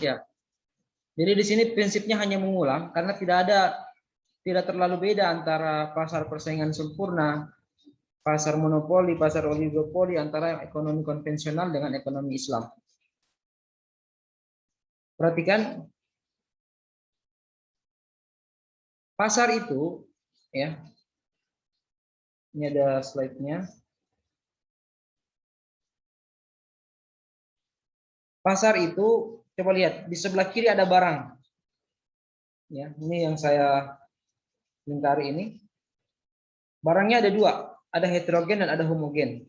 Ya. Jadi di sini prinsipnya hanya mengulang karena tidak terlalu beda antara pasar persaingan sempurna, pasar monopoli, pasar oligopoli, antara ekonomi konvensional dengan ekonomi Islam. Perhatikan, pasar itu, ya, ini ada slide-nya. Pasar itu, coba lihat di sebelah kiri ada barang. Ya, ini yang saya lingkari ini. Barangnya ada dua, ada heterogen dan ada homogen.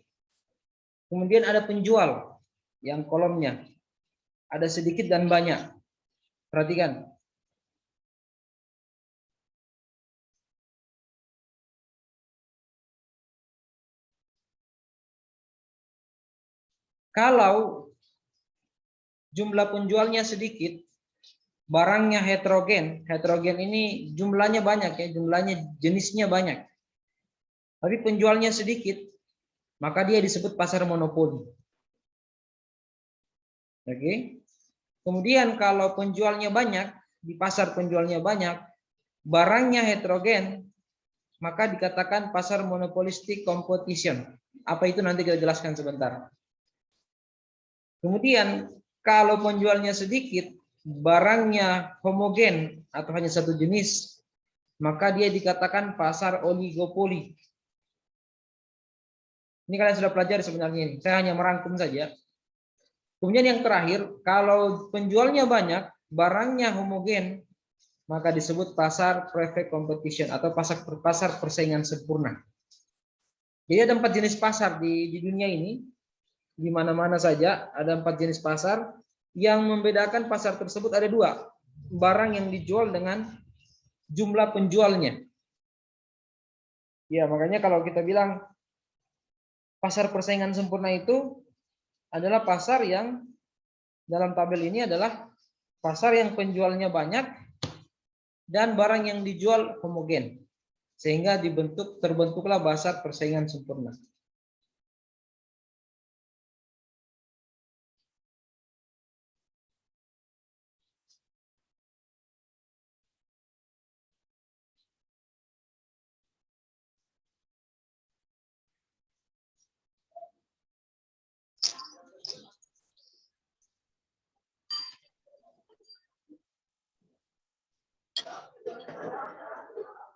Kemudian ada penjual yang kolomnya ada sedikit dan banyak. Perhatikan. Kalau jumlah penjualnya sedikit, barangnya heterogen. Heterogen ini jumlahnya banyak ya, jumlahnya jenisnya banyak. Tapi penjualnya sedikit, maka dia disebut pasar monopoli. Oke. Kemudian kalau penjualnya banyak, di pasar penjualnya banyak, barangnya heterogen, maka dikatakan pasar monopolistic competition. Apa itu nanti kita jelaskan sebentar. Kemudian kalau penjualnya sedikit, barangnya homogen atau hanya satu jenis, maka dia dikatakan pasar oligopoli. Ini kalian sudah pelajari sebenarnya ini. Saya hanya merangkum saja. Kemudian yang terakhir, kalau penjualnya banyak, barangnya homogen, maka disebut pasar perfect competition atau pasar persaingan sempurna. Jadi ada 4 jenis pasar di dunia ini. Di mana-mana saja ada 4 jenis pasar. Yang membedakan pasar tersebut ada 2. Barang yang dijual dengan jumlah penjualnya. Ya, makanya kalau kita bilang pasar persaingan sempurna itu adalah pasar yang dalam tabel ini adalah pasar yang penjualnya banyak dan barang yang dijual homogen. Sehingga terbentuklah pasar persaingan sempurna.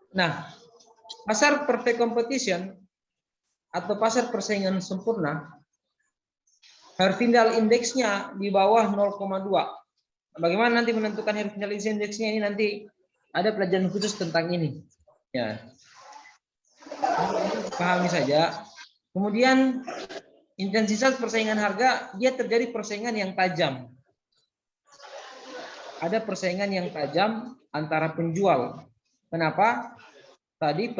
Nah, pasar perfect competition atau pasar persaingan sempurna, Herfindahl indeksnya di bawah 0,2. Bagaimana nanti menentukan Herfindahl indeksnya ini nanti ada pelajaran khusus tentang ini. Ya, pahami saja. Kemudian intensitas persaingan harga, dia terjadi persaingan yang tajam. Ada persaingan yang tajam antara penjual. Kenapa? Tadi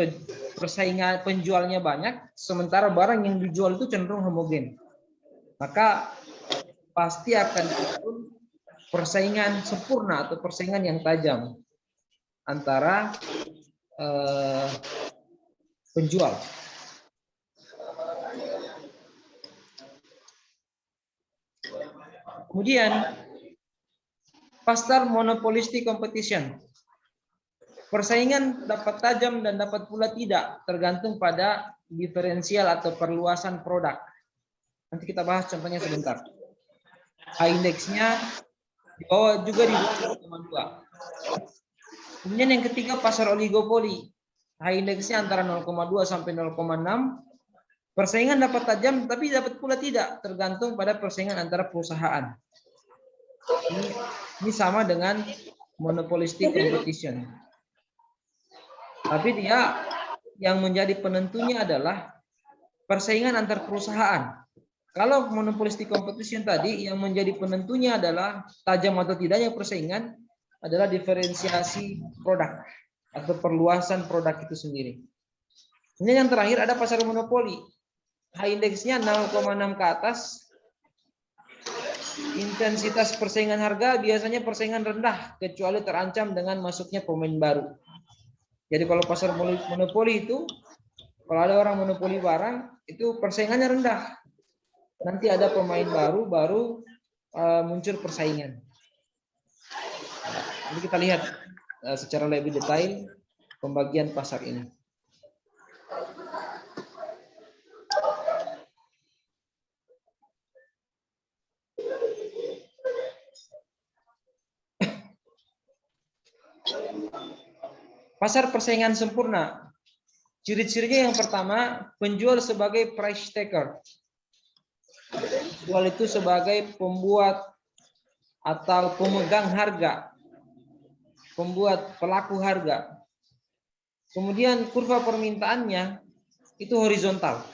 persaingan penjualnya banyak, sementara barang yang dijual itu cenderung homogen. Maka pasti akan turun persaingan sempurna atau persaingan yang tajam antara penjual. Kemudian pasar monopolistic competition. Persaingan dapat tajam dan dapat pula tidak, tergantung pada diferensial atau perluasan produk. Nanti kita bahas contohnya sebentar. Indeksnya di bawah juga di 0,2. Kemudian yang ketiga pasar oligopoli. Indeksnya antara 0,2 sampai 0,6. Persaingan dapat tajam tapi dapat pula tidak, tergantung pada persaingan antara perusahaan. Ini sama dengan monopolistic competition. Tapi dia yang menjadi penentunya adalah persaingan antar perusahaan. Kalau monopolistic competition tadi yang menjadi penentunya adalah tajam atau tidaknya persaingan adalah diferensiasi produk atau perluasan produk itu sendiri. Ini yang terakhir ada pasar monopoli. Indeksnya 0,6 ke atas. Intensitas persaingan harga biasanya persaingan rendah kecuali terancam dengan masuknya pemain baru. Jadi kalau pasar monopoli itu, kalau ada orang monopoli barang, itu persaingannya rendah. Nanti ada pemain baru muncul persaingan. Jadi kita lihat secara lebih detail pembagian pasar ini. Pasar persaingan sempurna. Ciri-cirinya yang pertama, penjual sebagai price taker. Penjual itu sebagai pembuat atau pemegang harga. Pembuat pelaku harga. Kemudian kurva permintaannya itu horizontal.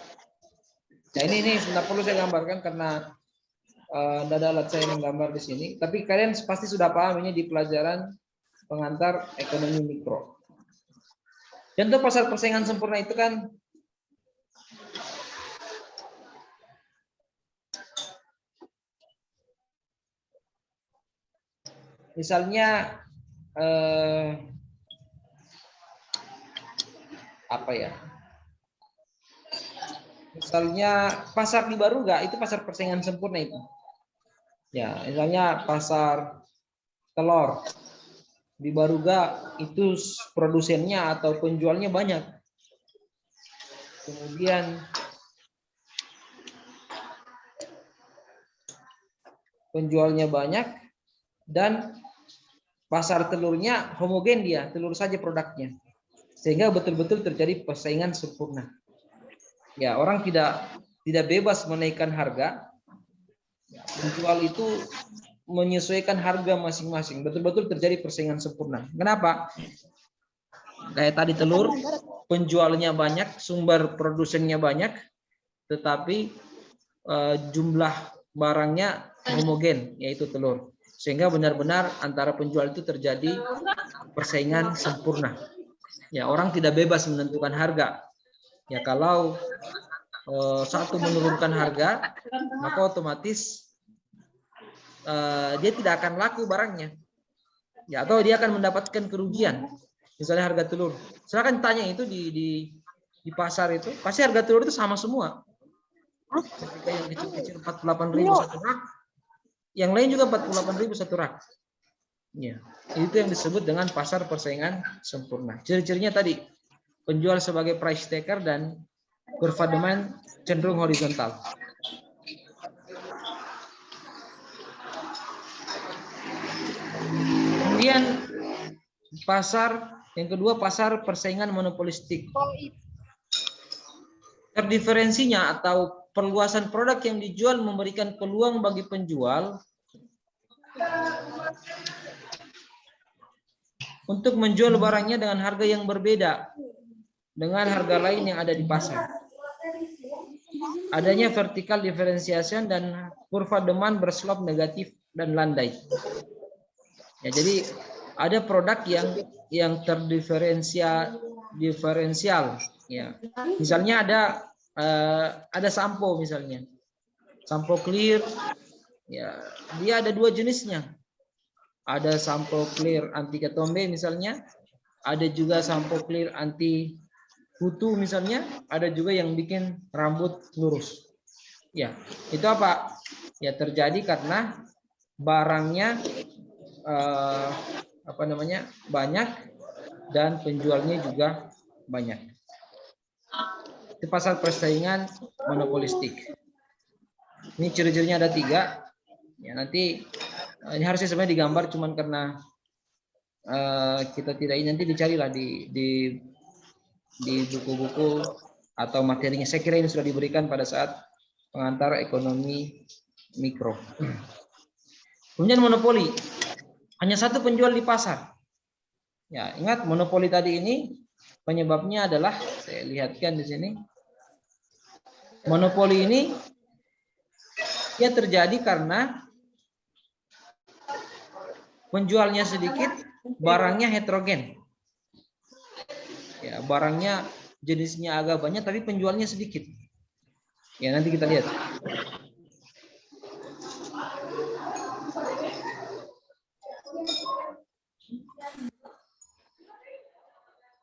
Nah ini sudah perlu saya gambarkan karena tidak ada alat saya menggambar di sini. Tapi kalian pasti sudah paham ini di pelajaran pengantar ekonomi mikro. Contoh pasar persaingan sempurna itu kan misalnya apa ya? Misalnya pasar di Baruga itu pasar persaingan sempurna itu. Ya, misalnya pasar telur di Baruga itu produsennya atau penjualnya banyak. Kemudian penjualnya banyak dan pasar telurnya homogen dia, telur saja produknya. Sehingga betul-betul terjadi persaingan sempurna. Ya, orang tidak bebas menaikkan harga. Penjual itu menyesuaikan harga masing-masing. Betul-betul terjadi persaingan sempurna. Kenapa? Kayak tadi telur, penjualnya banyak, sumber produsennya banyak, tetapi jumlah barangnya homogen, yaitu telur. Sehingga benar-benar antara penjual itu terjadi persaingan sempurna. Ya, orang tidak bebas menentukan harga. Ya, kalau satu menurunkan harga, maka otomatis dia tidak akan laku barangnya. Ya, atau dia akan mendapatkan kerugian. Misalnya harga telur. Silakan tanya itu di pasar itu, pasti harga telur itu sama semua. Ketika yang kecil-kecil 48.000 satu rak, yang lain juga 48.000 satu rak. Ya, itu yang disebut dengan pasar persaingan sempurna. Ciri-cirinya tadi, penjual sebagai price taker dan kurva demand cenderung horizontal. Kemudian pasar yang kedua, pasar persaingan monopolistik. Terdiferensinya atau perluasan produk yang dijual memberikan peluang bagi penjual untuk menjual barangnya dengan harga yang berbeda dengan harga lain yang ada di pasar. Adanya vertical differentiation dan kurva demand berslop negatif dan landai. Ya, jadi ada produk yang diferensial. Ya, misalnya ada sampo misalnya, sampo clear. Ya, dia ada dua jenisnya. Ada sampo clear anti ketombe misalnya, ada juga sampo clear anti kutu misalnya, ada juga yang bikin rambut lurus. Ya, itu apa? Ya terjadi karena barangnya banyak dan penjualnya juga banyak. Itu pasar persaingan monopolistik. Ini ciri-cirinya ada 3. Ya, nanti ini harusnya sebenarnya digambar, cuman karena kita tidak ini, nanti dicarilah di buku-buku atau materinya. Saya kira ini sudah diberikan pada saat pengantar ekonomi mikro. Kemudian monopoli, hanya satu penjual di pasar. Ya, ingat monopoli tadi ini penyebabnya adalah, saya lihatkan di sini. Monopoli ini dia terjadi karena penjualnya sedikit, barangnya heterogen. Ya, barangnya jenisnya agak banyak tapi penjualnya sedikit. Ya, nanti kita lihat.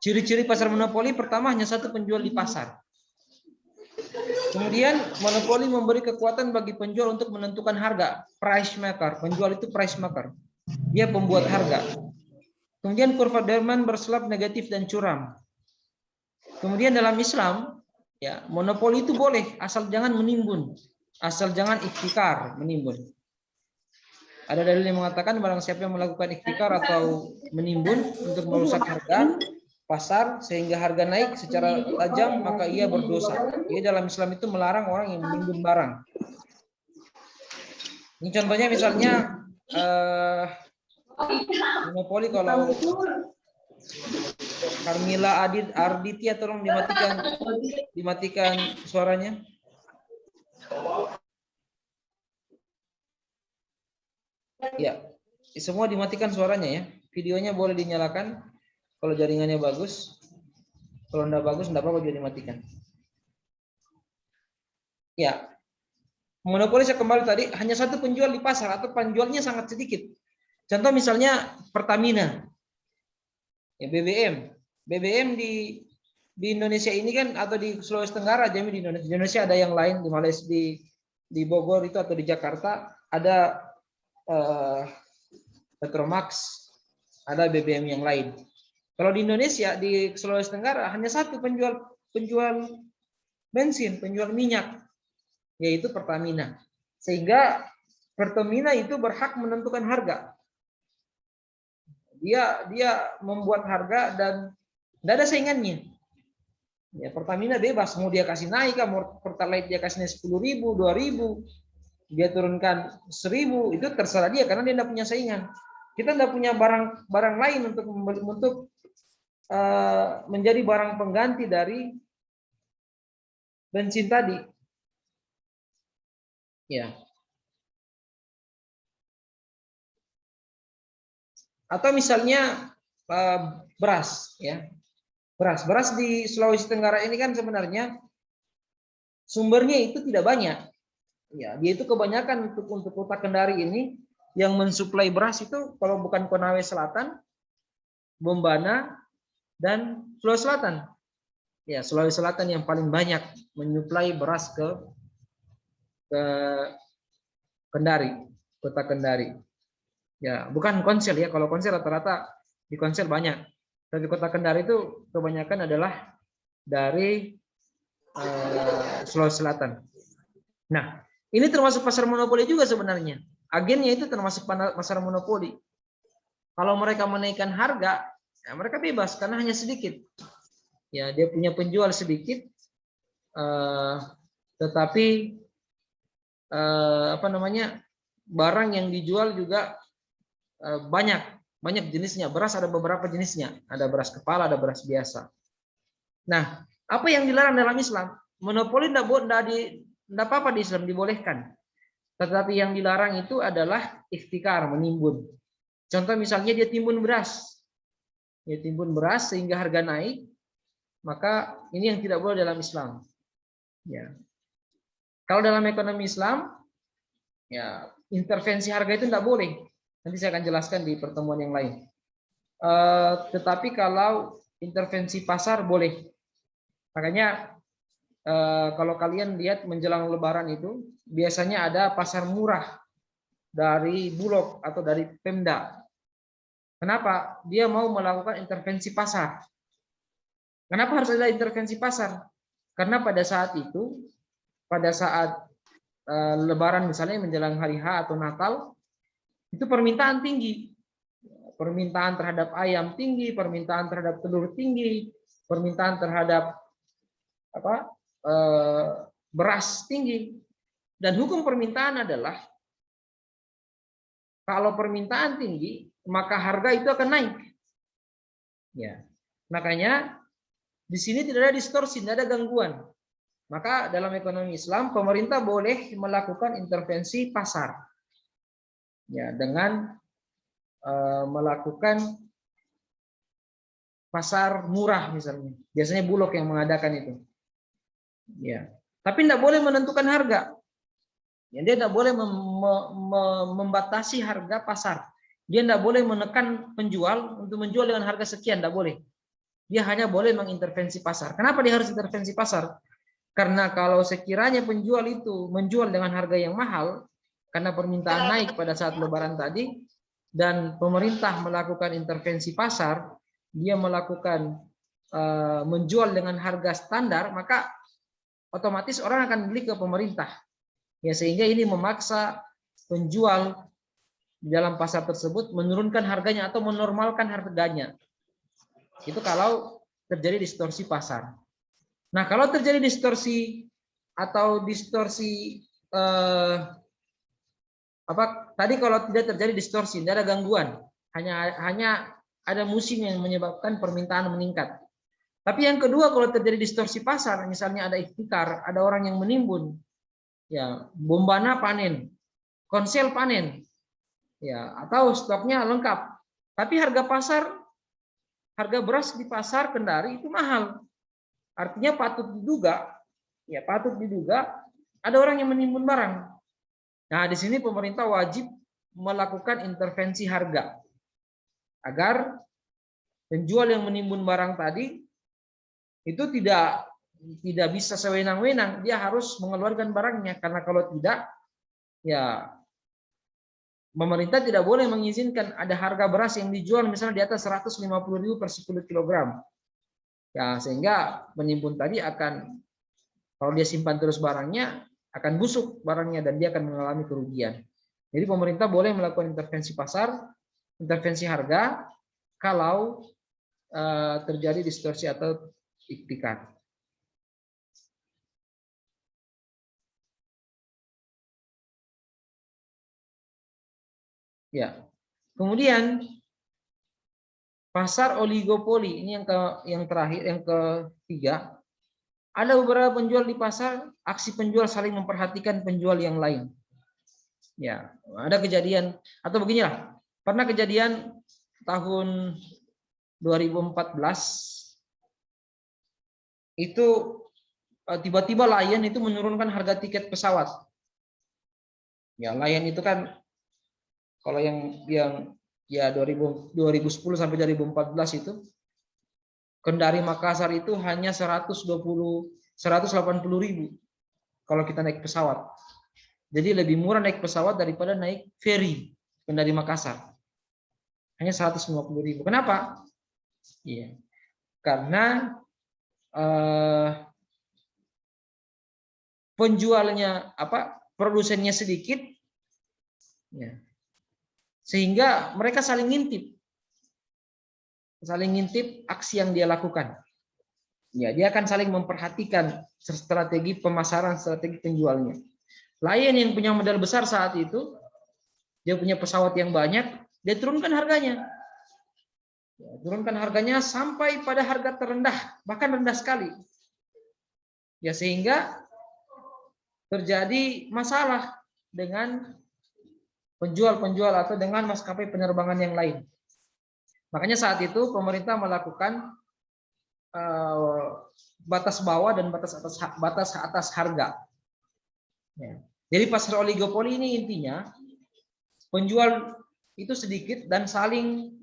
Ciri-ciri pasar monopoli, pertama hanya satu penjual di pasar. Kemudian monopoli memberi kekuatan bagi penjual untuk menentukan harga, price maker. Penjual itu price maker. Dia pembuat harga. Kemudian kurva demand berselap negatif dan curam. Kemudian dalam Islam, ya, monopoli itu boleh asal jangan menimbun, asal jangan ihtikar, menimbun. Ada dalil yang mengatakan barang siapa yang melakukan ihtikar atau menimbun untuk merusak harga pasar sehingga harga naik secara tajam, maka ia berdosa. Jadi dalam Islam itu melarang orang yang menimbun barang. Ini contohnya misalnya monopoli, kalau Carmila Arditya, tolong dimatikan suaranya. Ya, semua dimatikan suaranya ya. Videonya boleh dinyalakan kalau jaringannya bagus. Kalau enggak bagus, enggak apa-apa juga dimatikan. Ya, monopoli saya kembali tadi, hanya satu penjual di pasar atau penjualnya sangat sedikit. Contoh misalnya Pertamina, ya BBM di Indonesia ini kan, atau di Sulawesi Tenggara, jadi di Indonesia ada yang lain, di Malaysia, di Bogor itu atau di Jakarta ada Petromax, ada BBM yang lain. Kalau di Indonesia, di Sulawesi Tenggara hanya satu penjual bensin, penjual minyak, yaitu Pertamina. Sehingga Pertamina itu berhak menentukan harga. Dia membuat harga dan tidak ada saingannya. Ya, Pertamina bebas, mau dia kasih naik, mau Pertalite dia kasih naik 10.000, 2.000, dia turunkan 1.000, itu terserah dia karena dia tidak punya saingan. Kita tidak punya barang lain untuk menjadi barang pengganti dari bensin tadi. Ya. Atau misalnya beras, ya. Beras di Sulawesi Tenggara ini kan sebenarnya sumbernya itu tidak banyak. Ya, dia itu kebanyakan untuk kota Kendari ini yang mensuplai beras itu kalau bukan Konawe Selatan, Bombana, dan Sulawesi Selatan. Ya, Sulawesi Selatan yang paling banyak menyuplai beras ke Kendari, kota Kendari. Ya, bukan Konsel ya. Kalau Konsel rata-rata di Konsel banyak. Tapi kota Kendari itu kebanyakan adalah dari Sulawesi Selatan. Nah, ini termasuk pasar monopoli juga sebenarnya. Agennya itu termasuk pasar monopoli. Kalau mereka menaikkan harga, ya mereka bebas karena hanya sedikit. Ya, dia punya penjual sedikit, tetapi barang yang dijual juga banyak jenisnya. Beras ada beberapa jenisnya. Ada beras kepala, ada beras biasa. Nah, apa yang dilarang dalam Islam? Monopoli tidak apa-apa di Islam, dibolehkan. Tetapi yang dilarang itu adalah ihtikar, menimbun. Contoh misalnya dia timbun beras. Dia timbun beras sehingga harga naik, maka ini yang tidak boleh dalam Islam. Ya. Kalau dalam ekonomi Islam, ya intervensi harga itu tidak boleh. Nanti saya akan jelaskan di pertemuan yang lain. Tetapi kalau intervensi pasar boleh. Makanya kalau kalian lihat menjelang Lebaran itu biasanya ada pasar murah dari Bulog atau dari Pemda. Kenapa? Dia mau melakukan intervensi pasar. Kenapa harus ada intervensi pasar? Karena pada saat itu, pada saat Lebaran misalnya menjelang hari H atau Natal, itu permintaan tinggi. Permintaan terhadap ayam tinggi, permintaan terhadap telur tinggi, permintaan terhadap beras tinggi. Dan hukum permintaan adalah kalau permintaan tinggi, maka harga itu akan naik. Ya. Makanya di sini tidak ada distorsi, tidak ada gangguan. Maka dalam ekonomi Islam pemerintah boleh melakukan intervensi pasar. Ya, dengan melakukan pasar murah misalnya. Biasanya Bulog yang mengadakan itu. Ya. Tapi tidak boleh menentukan harga. Ya, dia tidak boleh membatasi harga pasar. Dia tidak boleh menekan penjual untuk menjual dengan harga sekian, tidak boleh. Dia hanya boleh mengintervensi pasar. Kenapa dia harus intervensi pasar? Karena kalau sekiranya penjual itu menjual dengan harga yang mahal, karena permintaan naik pada saat Lebaran tadi, dan pemerintah melakukan intervensi pasar, dia melakukan menjual dengan harga standar, maka otomatis orang akan beli ke pemerintah. Ya, sehingga ini memaksa penjual di dalam pasar tersebut menurunkan harganya atau menormalkan harganya. Itu kalau terjadi distorsi pasar. Nah, kalau terjadi distorsi atau distorsi tadi kalau tidak terjadi distorsi, tidak ada gangguan, hanya ada musim yang menyebabkan permintaan meningkat. Tapi yang kedua, kalau terjadi distorsi pasar, misalnya ada ihtikar, ada orang yang menimbun, ya bombana panen, konsel panen, ya atau stoknya lengkap, tapi harga beras di pasar Kendari itu mahal. Artinya patut diduga ada orang yang menimbun barang. Nah, di sini pemerintah wajib melakukan intervensi harga agar penjual yang menimbun barang tadi itu tidak bisa sewenang-wenang, dia harus mengeluarkan barangnya, karena kalau tidak, ya pemerintah tidak boleh mengizinkan ada harga beras yang dijual misalnya di atas 150.000 per 10 kg. Ya, sehingga penimbun tadi akan, kalau dia simpan terus barangnya, akan busuk barangnya dan dia akan mengalami kerugian. Jadi pemerintah boleh melakukan intervensi pasar, intervensi harga kalau terjadi distorsi atau ihtikar. Ya. Kemudian pasar oligopoli, ini yang terakhir, yang ketiga. Ada beberapa penjual di pasar, aksi penjual saling memperhatikan penjual yang lain. Ya, ada kejadian atau beginilah. Pernah kejadian tahun 2014 itu tiba-tiba Lion itu menurunkan harga tiket pesawat. Ya, Lion itu kan kalau yang ya 2010 sampai 2014 itu Kendari Makassar itu hanya 180.000 kalau kita naik pesawat. Jadi lebih murah naik pesawat daripada naik ferry Kendari Makassar. Hanya 150.000. Kenapa? Iya. Karena penjualnya produsennya sedikit, ya, sehingga mereka saling ngintip aksi yang dia lakukan. Ya, dia akan saling memperhatikan strategi pemasaran, strategi penjualnya. Lion yang punya modal besar saat itu, dia punya pesawat yang banyak, dia turunkan harganya. Ya, turunkan harganya sampai pada harga terendah, bahkan rendah sekali. Ya, sehingga terjadi masalah dengan penjual-penjual atau dengan maskapai penerbangan yang lain. Makanya saat itu pemerintah melakukan batas bawah dan batas atas harga. Ya. Jadi pasar oligopoli ini intinya penjual itu sedikit dan saling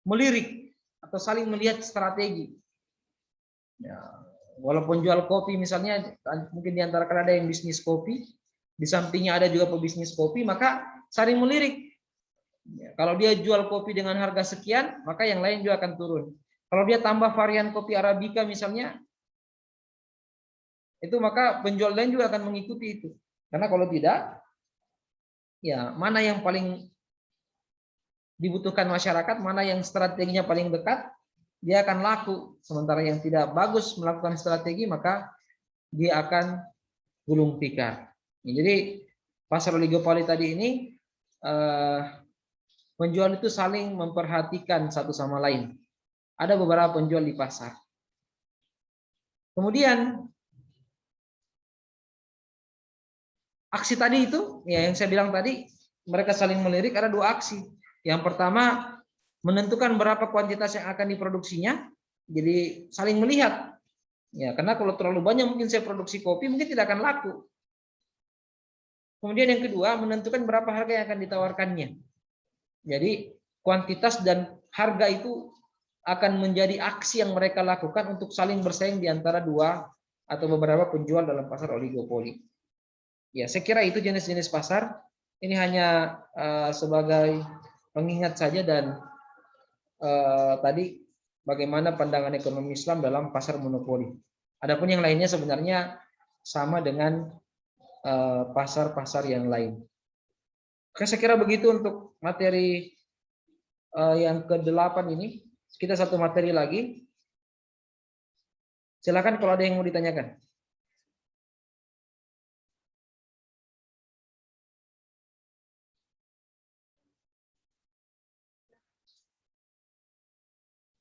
melirik atau saling melihat strategi. Ya. Walaupun jual kopi misalnya, mungkin diantara kan ada yang bisnis kopi, di sampingnya ada juga pebisnis kopi, maka saling melirik. Ya, kalau dia jual kopi dengan harga sekian, maka yang lain juga akan turun. Kalau dia tambah varian kopi Arabica misalnya, itu maka penjual lain juga akan mengikuti itu. Karena kalau tidak, ya mana yang paling dibutuhkan masyarakat, mana yang strateginya paling dekat, dia akan laku. Sementara yang tidak bagus melakukan strategi, maka dia akan gulung tikar. Jadi pasar oligopoli tadi ini penjual itu saling memperhatikan satu sama lain. Ada beberapa penjual di pasar. Kemudian aksi tadi itu, ya yang saya bilang tadi, mereka saling melirik, ada dua aksi. Yang pertama, menentukan berapa kuantitas yang akan diproduksinya, jadi saling melihat. Ya, karena kalau terlalu banyak mungkin saya produksi kopi, mungkin tidak akan laku. Kemudian yang kedua, menentukan berapa harga yang akan ditawarkannya. Jadi kuantitas dan harga itu akan menjadi aksi yang mereka lakukan untuk saling bersaing di antara dua atau beberapa penjual dalam pasar oligopoli. Ya, saya kira itu jenis-jenis pasar. Ini hanya sebagai pengingat saja dan tadi bagaimana pandangan ekonomi Islam dalam pasar monopoli. Adapun yang lainnya sebenarnya sama dengan pasar-pasar yang lain. Oke, saya kira begitu untuk materi yang ke-8 ini. Kita satu materi lagi. Silakan kalau ada yang mau ditanyakan.